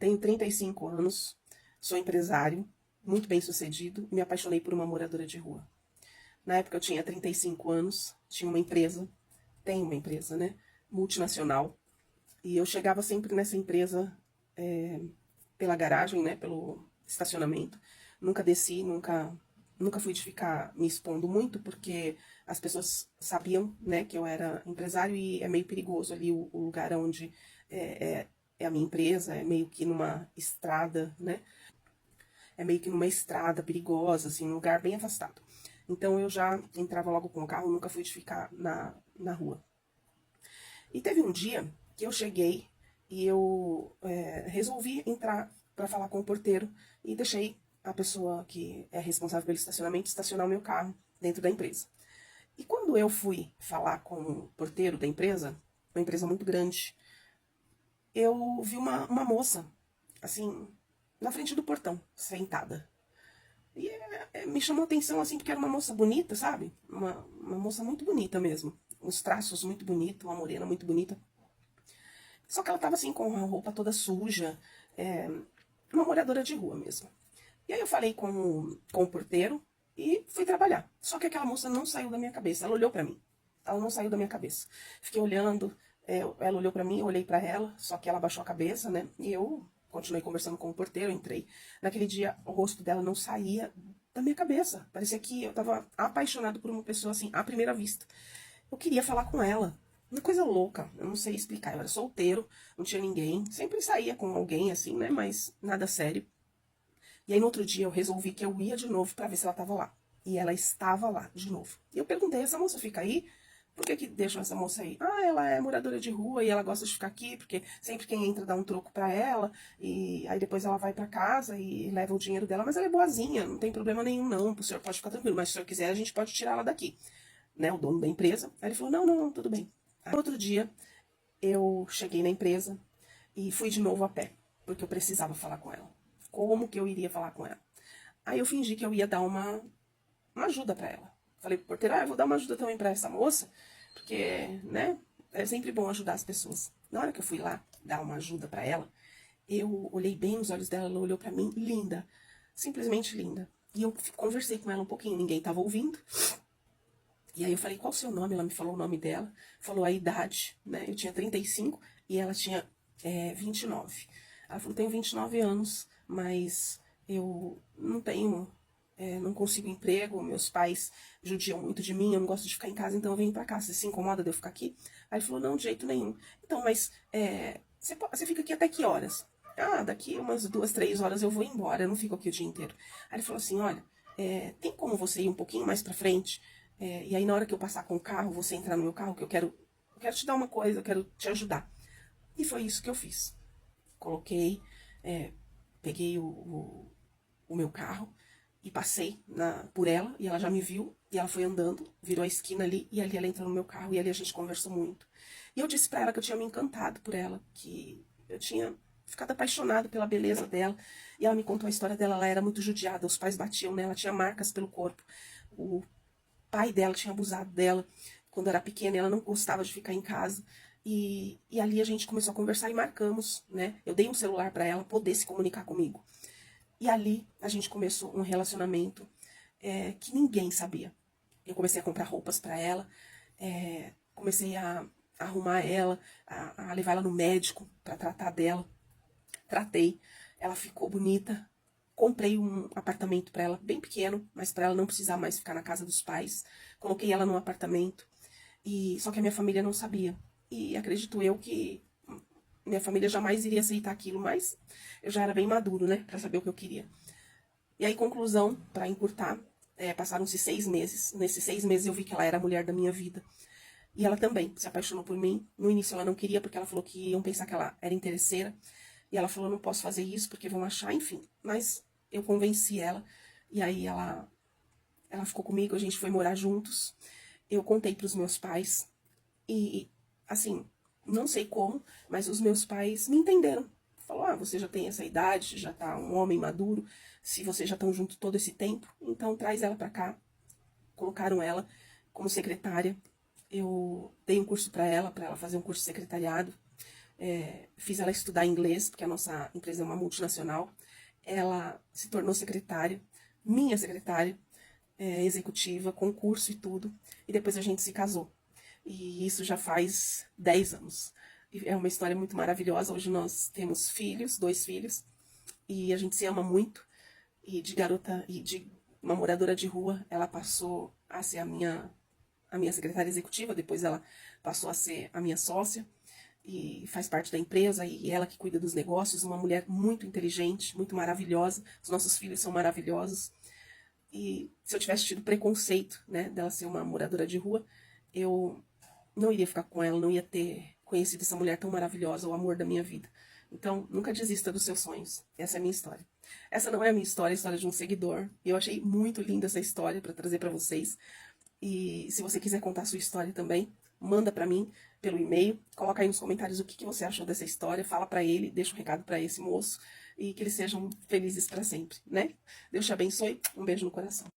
tenho 35 anos, sou empresário, muito bem sucedido, e me apaixonei por uma moradora de rua. Na época eu tinha 35 anos, tinha uma empresa, tenho uma empresa, né, multinacional, e eu chegava sempre nessa empresa pela garagem, né, pelo estacionamento. Nunca desci, nunca fui de ficar me expondo muito, porque as pessoas sabiam, né, que eu era empresário e é meio perigoso ali o lugar onde é a minha empresa, é meio que numa estrada, né, é meio que numa estrada perigosa, assim, um lugar bem afastado. Então eu já entrava logo com o carro, nunca fui de ficar na rua. E teve um dia que eu cheguei e eu resolvi entrar para falar com o porteiro e deixei a pessoa que é responsável pelo estacionamento estacionar o meu carro dentro da empresa. E quando eu fui falar com o porteiro da empresa, uma empresa muito grande, eu vi uma moça, assim, na frente do portão, sentada. E me chamou a atenção, assim, porque era uma moça bonita, sabe? Uma moça muito bonita mesmo. Uns traços muito bonitos, uma morena muito bonita. Só que ela tava assim com a roupa toda suja, uma moradora de rua mesmo. E aí eu falei com o porteiro e fui trabalhar. Só que aquela moça não saiu da minha cabeça, ela olhou pra mim. Ela não saiu da minha cabeça. Fiquei olhando, ela olhou pra mim, eu olhei pra ela, só que ela baixou a cabeça, né? E eu continuei conversando com o porteiro, entrei. Naquele dia, o rosto dela não saía da minha cabeça. Parecia que eu tava apaixonado por uma pessoa assim, à primeira vista. Eu queria falar com ela. Uma coisa louca, eu não sei explicar. Eu era solteiro, não tinha ninguém. Sempre saía com alguém assim, né? Mas nada sério. E aí no outro dia eu resolvi que eu ia de novo pra ver se ela tava lá. E ela estava lá de novo. E eu perguntei, essa moça fica aí? Por que deixam essa moça aí? Ah, ela é moradora de rua e ela gosta de ficar aqui, porque sempre quem entra dá um troco pra ela, e aí depois ela vai pra casa e leva o dinheiro dela, mas ela é boazinha, não tem problema nenhum não, o senhor pode ficar tranquilo, mas se o senhor quiser a gente pode tirar ela daqui, né, o dono da empresa. Aí ele falou, não, tudo bem. Aí, outro dia eu cheguei na empresa e fui de novo a pé, porque eu precisava falar com ela. Como que eu iria falar com ela? Aí eu fingi que eu ia dar uma ajuda pra ela. Falei pro porteiro, eu vou dar uma ajuda também pra essa moça, porque, né, é sempre bom ajudar as pessoas. Na hora que eu fui lá dar uma ajuda pra ela, eu olhei bem nos olhos dela, ela olhou pra mim, linda, simplesmente linda. E eu conversei com ela um pouquinho, ninguém tava ouvindo. E aí eu falei, qual o seu nome? Ela me falou o nome dela, falou a idade, né? Eu tinha 35 e ela tinha 29. Ela falou, tenho 29 anos, mas eu não tenho, não consigo emprego, meus pais judiam muito de mim, eu não gosto de ficar em casa, então eu venho pra cá. Você se incomoda de eu ficar aqui? Aí ele falou, não, de jeito nenhum. Então, mas você fica aqui até que horas? Ah, daqui umas 2, 3 horas eu vou embora, eu não fico aqui o dia inteiro. Aí ele falou assim, olha, tem como você ir um pouquinho mais pra frente? E aí na hora que eu passar com o carro, você entrar no meu carro, que eu quero te dar uma coisa, eu quero te ajudar. E foi isso que eu fiz. Coloquei, peguei o meu carro e passei por ela, e ela já me viu, e ela foi andando, virou a esquina ali, e ali ela entrou no meu carro, e ali a gente conversou muito. E eu disse pra ela que eu tinha me encantado por ela, que eu tinha ficado apaixonado pela beleza dela, e ela me contou a história dela, ela era muito judiada, os pais batiam nela, tinha marcas pelo corpo, o pai dela tinha abusado dela quando era pequena, e ela não gostava de ficar em casa. E ali a gente começou a conversar e marcamos, né? Eu dei um celular para ela poder se comunicar comigo. E ali a gente começou um relacionamento que ninguém sabia. Eu comecei a comprar roupas para ela, comecei a arrumar ela, a levar ela no médico para tratar dela. Tratei, ela ficou bonita. Comprei um apartamento para ela, bem pequeno, mas para ela não precisar mais ficar na casa dos pais. Coloquei ela num apartamento, e só que a minha família não sabia. E acredito eu que minha família jamais iria aceitar aquilo, mas eu já era bem maduro, né, para saber o que eu queria. E aí, conclusão, para encurtar, passaram-se 6 meses. Nesses 6 meses eu vi que ela era a mulher da minha vida. E ela também se apaixonou por mim. No início ela não queria, porque ela falou que iam pensar que ela era interesseira. E ela falou, não posso fazer isso, porque vão achar, enfim. Mas eu convenci ela. E aí ela ficou comigo, a gente foi morar juntos. Eu contei para os meus pais. E, assim, não sei como, mas os meus pais me entenderam. Falou, você já tem essa idade, já tá um homem maduro. Se vocês já estão juntos todo esse tempo, então traz ela para cá. Colocaram ela como secretária. Eu dei um curso para ela fazer um curso de secretariado. fiz ela estudar inglês, porque a nossa empresa é uma multinacional. Ela se tornou secretária, minha secretária, executiva, concurso e tudo. E depois a gente se casou. E isso já faz 10 anos. E é uma história muito maravilhosa. Hoje nós temos filhos, 2 filhos. E a gente se ama muito. E de garota, e de uma moradora de rua, ela passou a ser a minha secretária executiva. Depois ela passou a ser a minha sócia. E faz parte da empresa, e ela que cuida dos negócios, uma mulher muito inteligente, muito maravilhosa. Os nossos filhos são maravilhosos. E se eu tivesse tido preconceito, né, dela ser uma moradora de rua, eu não iria ficar com ela, não ia ter conhecido essa mulher tão maravilhosa, o amor da minha vida. Então, nunca desista dos seus sonhos. Essa é a minha história. Essa não é a minha história, é a história de um seguidor. E eu achei muito linda essa história para trazer para vocês. E se você quiser contar a sua história também, manda para mim pelo e-mail, coloca aí nos comentários o que você achou dessa história, fala para ele, deixa um recado para esse moço e que eles sejam felizes para sempre, né? Deus te abençoe, um beijo no coração.